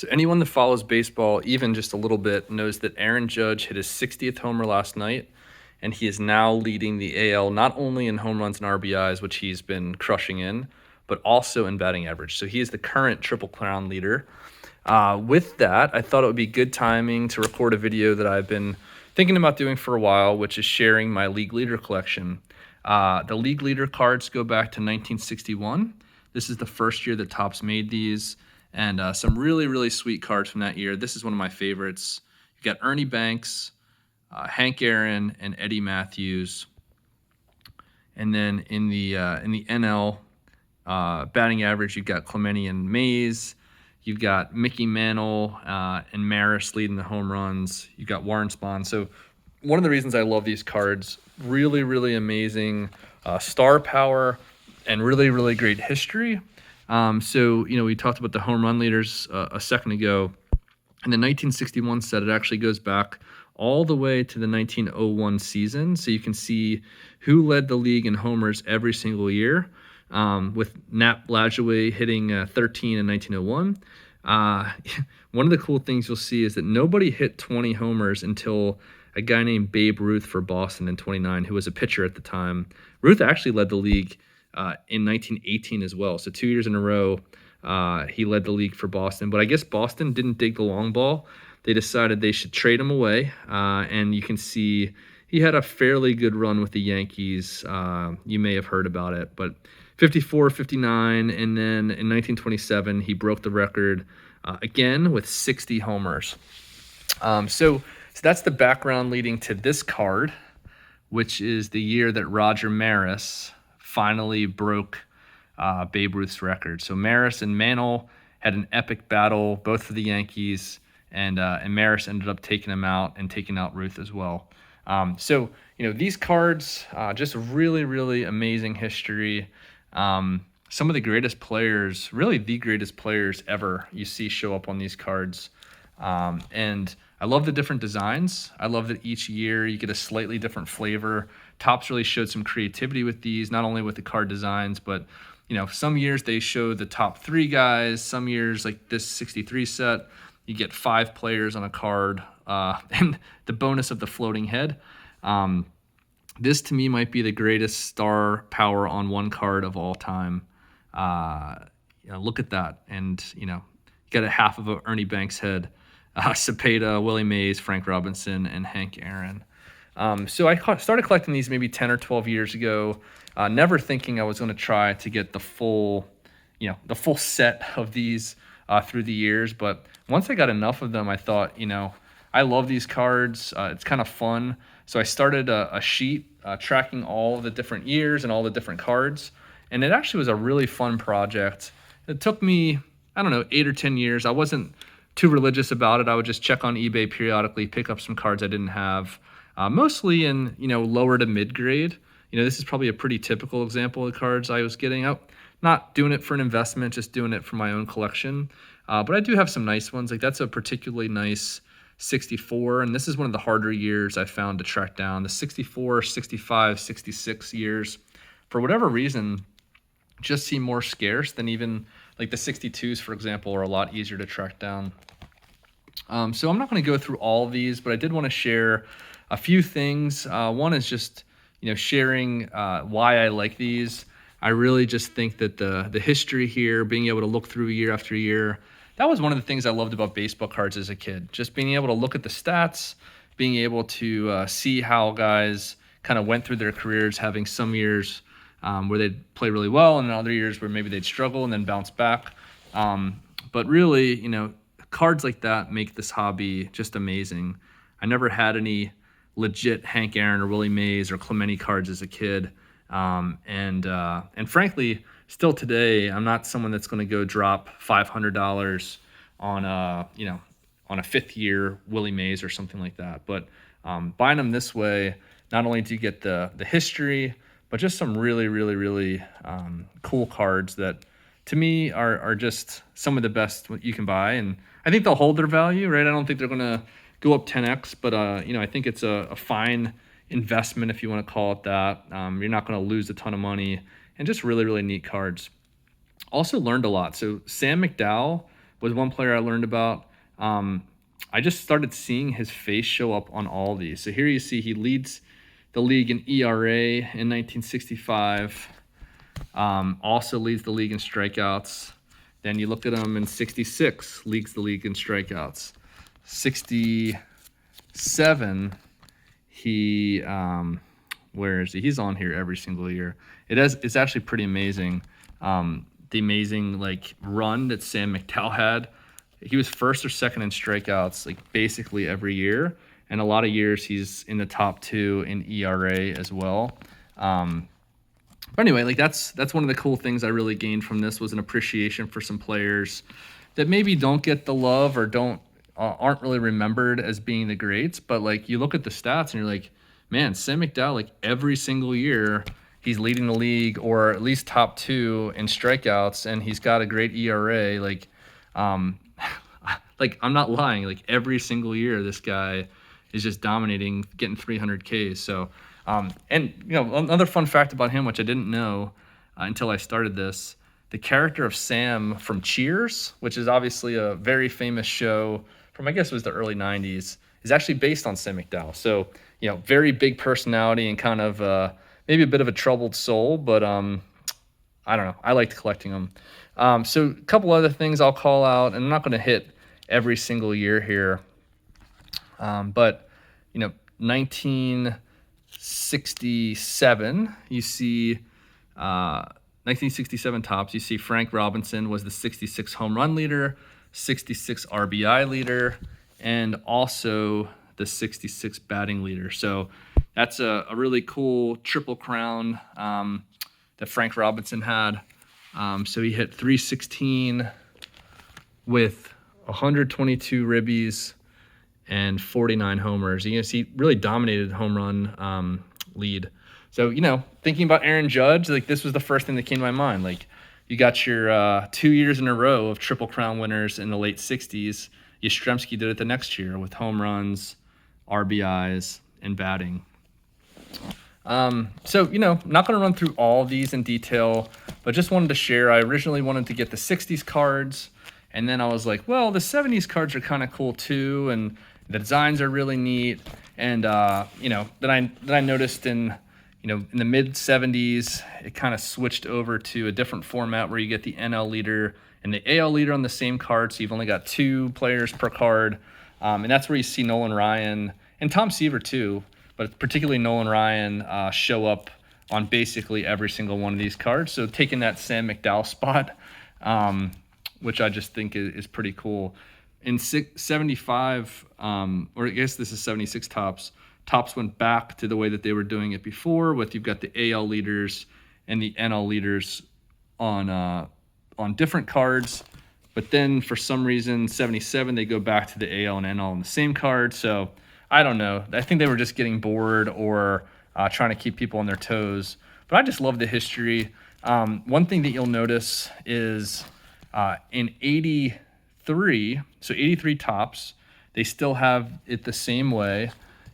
So anyone that follows baseball even just a little bit knows that Aaron Judge hit his 60th homer last night, and he is now leading the AL not only in home runs and RBIs, which he's been crushing in, but also in batting average. So he is the current Triple Crown leader. With that, I thought it would be good timing to record a video that I've been thinking about doing for a while, which is sharing my league leader collection. The league leader cards go back to 1961. This is the first year that Topps made these, and some really, really sweet cards from that year. This is one of my favorites. You got Ernie Banks, Hank Aaron, and Eddie Matthews. And then in the NL batting average, you've got Clemente and Mays. You've got Mickey Mantle and Maris leading the home runs. You've got Warren Spahn. So one of the reasons I love these cards, really, really amazing star power and really, really great history. We talked about the home run leaders a second ago. In the 1961 set, it actually goes back all the way to the 1901 season. So you can see who led the league in homers every single year, with Nat Lajoie hitting 13 in 1901. One of the cool things you'll see is that nobody hit 20 homers until a guy named Babe Ruth for Boston in 29, who was a pitcher at the time. Ruth actually led the league in 1918 as well. So 2 years in a row, he led the league for Boston. But I guess Boston didn't dig the long ball. They decided they should trade him away. And you can see he had a fairly good run with the Yankees. You may have heard about it. But 54, 59, and then in 1927, he broke the record again with 60 homers. So that's the background leading to this card, which is the year that Roger Maris finally broke Babe Ruth's record. So Maris and Mantle had an epic battle, both for the Yankees, and Maris ended up taking him out and taking out Ruth as well. These cards, just really, really amazing history. Some of the greatest players, really the greatest players ever, you see show up on these cards. And I love the different designs. I love that each year you get a slightly different flavor. Topps really showed some creativity with these, not only with the card designs, but some years they show the top three guys. Some years, like this 63 set, you get 5 players on a card, and the bonus of the floating head. This to me might be the greatest star power on one card of all time. Look at that, and you got a half of a Ernie Banks head. Cepeda, Willie Mays, Frank Robinson, and Hank Aaron. So I started collecting these maybe 10 or 12 years ago, never thinking I was going to try to get the full set of these through the years. But once I got enough of them, I thought, I love these cards. It's kind of fun. So I started a sheet tracking all the different years and all the different cards. And it actually was a really fun project. It took me, 8 or 10 years. I wasn't too religious about it. I would just check on eBay periodically, pick up some cards I didn't have, mostly in lower to mid grade. This is probably a pretty typical example of cards I was getting out. Not doing it for an investment, just doing it for my own collection. But I do have some nice ones. Like that's a particularly nice 64, and this is one of the harder years I found to track down. The 64, 65, 66 years, for whatever reason, just seem more scarce than even like the 62s, for example, are a lot easier to track down. So I'm not going to go through all of these, but I did want to share a few things. One is just sharing why I like these. I really just think that the history here, being able to look through year after year, that was one of the things I loved about baseball cards as a kid. Just being able to look at the stats, being able to see how guys kind of went through their careers, having some years where they'd play really well and other years where maybe they'd struggle and then bounce back. But really, cards like that make this hobby just amazing. I never had any legit Hank Aaron or Willie Mays or Clemente cards as a kid. And frankly, still today, I'm not someone that's going to go drop $500 on a fifth year Willie Mays or something like that. But buying them this way, not only do you get the history, but just some really, really, really cool cards that to me are just some of the best you can buy. And I think they'll hold their value, right? I don't think they're going to go up 10x, but I think it's a fine investment, if you want to call it that. You're not going to lose a ton of money, and just really, really neat cards. Also learned a lot. So Sam McDowell was one player I learned about. I just started seeing his face show up on all these. So here you see he leads the league in ERA in 1965. Also leads the league in strikeouts. Then you look at him in 66, leads the league in strikeouts. 67, he where is he? He's on here every single year. It's actually pretty amazing. The amazing like run that Sam McDowell had. He was first or second in strikeouts like basically every year, and a lot of years he's in the top 2 in ERA as well. But anyway, like that's one of the cool things I really gained from this was an appreciation for some players that maybe don't get the love or aren't really remembered as being the greats. But like you look at the stats and you're like, man, Sam McDowell, like every single year he's leading the league or at least top 2 in strikeouts, and he's got a great ERA. Like, like I'm not lying. Like every single year, this guy is just dominating, getting 300 Ks. So. And you know, another fun fact about him, which I didn't know until I started this, the character of Sam from Cheers, which is obviously a very famous show from, I guess it was the early 90s, is actually based on Sam McDowell. So, you know, very big personality and kind of maybe a bit of a troubled soul, but I don't know. I liked collecting them. So a couple other things I'll call out, and I'm not going to hit every single year here, but, you know, 1967, you see 1967 tops, you see Frank Robinson was the 66 home run leader, 66 RBI leader, and also the 66 batting leader. So that's a really cool triple crown that Frank Robinson had. So he hit 316 with 122 ribbies and 49 homers. You know, he really dominated home run lead. So, you know, thinking about Aaron Judge, like this was the first thing that came to my mind. Like you got your 2 years in a row of Triple Crown winners in the late 60s. Yastrzemski did it the next year with home runs, RBIs, and batting. So, you know, not going to run through all of these in detail, but just wanted to share. I originally wanted to get the 60s cards, and then I was like, well, the 70s cards are kind of cool too, and the designs are really neat. And, you know, then I noticed in the mid 70s, it kind of switched over to a different format where you get the NL leader and the AL leader on the same card. So you've only got 2 players per card. And that's where you see Nolan Ryan and Tom Seaver too, but particularly Nolan Ryan show up on basically every single one of these cards. So taking that Sam McDowell spot, which I just think is pretty cool. In 75, or I guess this is 76 tops went back to the way that they were doing it before, with you've got the AL leaders and the NL leaders on different cards. But then for some reason, 77, they go back to the AL and NL on the same card. So I don't know. I think they were just getting bored or trying to keep people on their toes. But I just love the history. One thing that you'll notice is in 83, so 83 tops, they still have it the same way.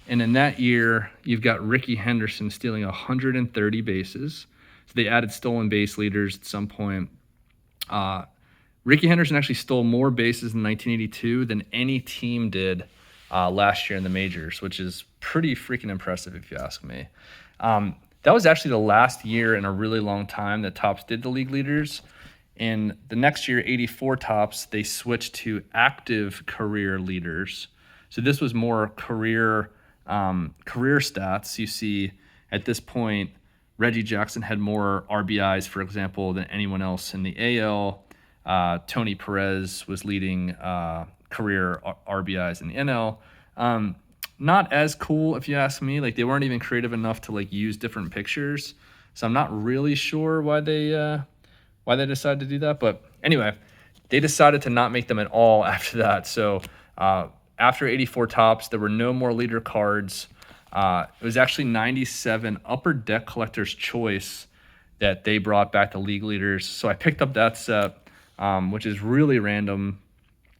And in that year, you've got Rickey Henderson stealing 130 bases. So they added stolen base leaders at some point. Rickey Henderson actually stole more bases in 1982 than any team did last year in the majors, which is pretty freaking impressive if you ask me. That was actually the last year in a really long time that Topps did the league leaders. In the next year, 84 Topps, they switched to active career leaders. So this was more career stats. You see, at this point, Reggie Jackson had more RBIs, for example, than anyone else in the AL. Tony Perez was leading career RBIs in the NL. Not as cool, if you ask me. Like, they weren't even creative enough to like use different pictures. So I'm not really sure why they decided to do that. But anyway, they decided to not make them at all after that. So after 84 Topps, there were no more leader cards. It was actually 97 Upper Deck Collector's Choice that they brought back to league leaders. So I picked up that set, which is really random.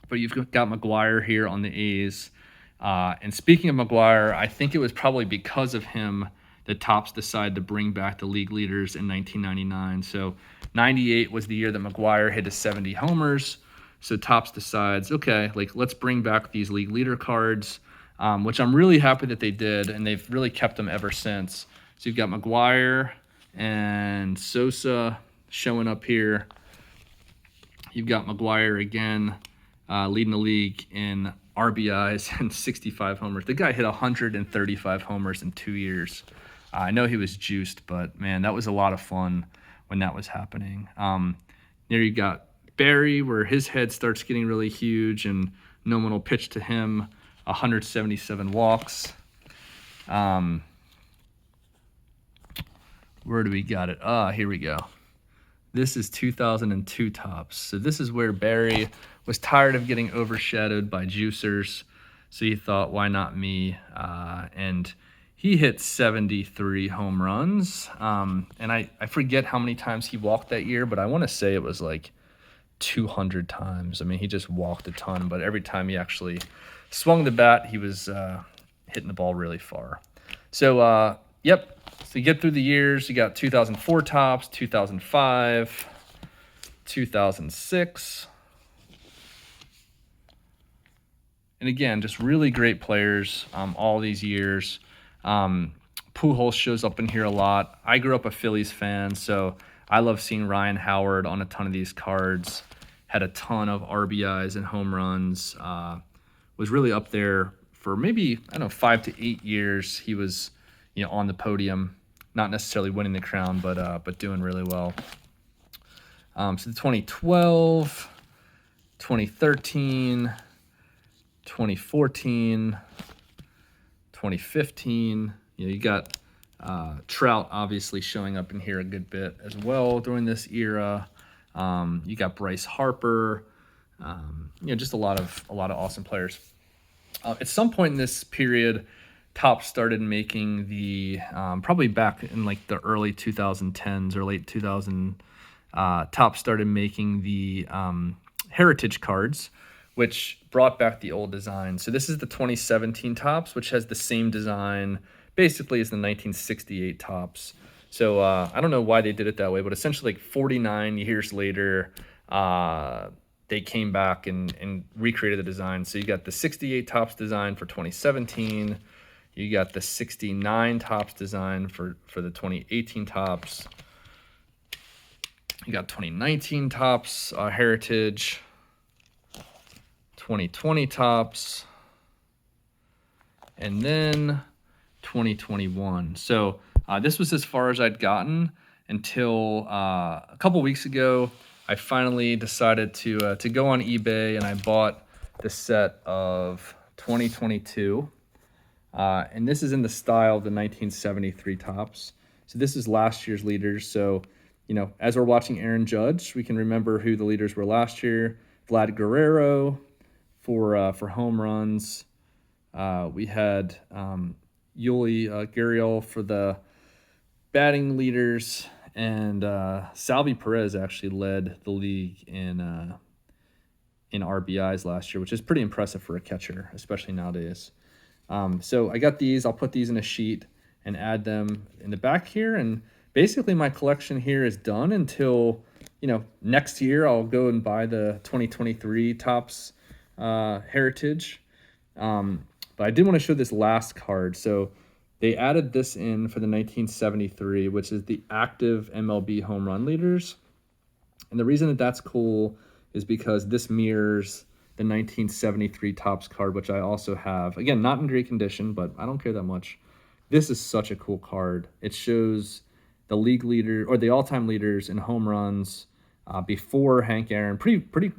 But you've got McGwire here on the A's. And speaking of McGwire, I think it was probably because of him that Topps decided to bring back the league leaders in 1999. So 98 was the year that McGwire hit his 70 homers. So Topps decides, okay, like let's bring back these league leader cards, which I'm really happy that they did, and they've really kept them ever since. So you've got McGwire and Sosa showing up here. You've got McGwire again, leading the league in RBIs and 65 homers. The guy hit 135 homers in 2 years. I know he was juiced, but man, that was a lot of fun when that was happening. There you got Barry, where his head starts getting really huge, and no one will pitch to him. 177 walks. Where do we got it? Here we go. This is 2002 Topps. So this is where Barry was tired of getting overshadowed by juicers. So he thought, why not me? And he hit 73 home runs. And I forget how many times he walked that year, but I want to say it was like 200 times. I mean, he just walked a ton, but every time he actually swung the bat, he was hitting the ball really far. So, yep. So you get through the years, you got 2004 Topps, 2005, 2006. And again, just really great players all these years. Pujols shows up in here a lot. I grew up a Phillies fan, so I love seeing Ryan Howard on a ton of these cards. Had a ton of RBIs and home runs. Was really up there for maybe, 5 to 8 years. He was, on the podium, not necessarily winning the crown, but doing really well. So the 2012, 2013, 2014, 2015. You got Trout obviously showing up in here a good bit as well during this era. You got Bryce Harper. Just a lot of awesome players. At some point in this period, Topps started making the probably back in like the early 2010s or late 2000. Topps started making the heritage cards, which brought back the old design. So this is the 2017 Topps, which has the same design basically as the 1968 Topps. So I don't know why they did it that way, but essentially like 49 years later, they came back and recreated the design. So you got the 68 Topps design for 2017. You got the 69 Topps design for the 2018 Topps. You got 2019 Topps heritage. 2020 Topps. And then 2021. So this was as far as I'd gotten until a couple weeks ago. I finally decided to go on eBay, and I bought the set of 2022. And this is in the style of the 1973 Topps. So this is last year's leaders. So, as we're watching Aaron Judge, we can remember who the leaders were last year. Vlad Guerrero for home runs. We had Yuli Gurriel for the batting leaders, and Salvi Perez actually led the league in RBIs last year, which is pretty impressive for a catcher, especially nowadays. So I got these. I'll put these in a sheet and add them in the back here. And basically my collection here is done until, next year I'll go and buy the 2023 Topps heritage. But I did want to show this last card. So they added this in for the 1973, which is the active MLB home run leaders. And the reason that that's cool is because this mirrors the 1973 Topps card, which I also have. Again, not in great condition, but I don't care that much. This is such a cool card. It shows the league leader or the all-time leaders in home runs before Hank Aaron, pretty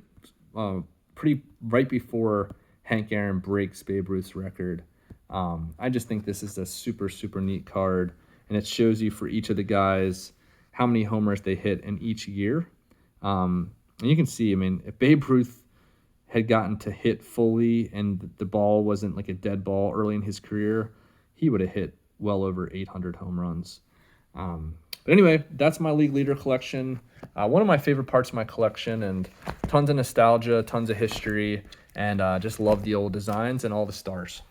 right before Hank Aaron breaks Babe Ruth's record. I just think this is a super, super neat card, and it shows you for each of the guys how many homers they hit in each year. And you can see, if Babe Ruth had gotten to hit fully and the ball wasn't like a dead ball early in his career, he would have hit well over 800 home runs. But anyway, that's my league leader collection. One of my favorite parts of my collection, and tons of nostalgia, tons of history, and just love the old designs and all the stars.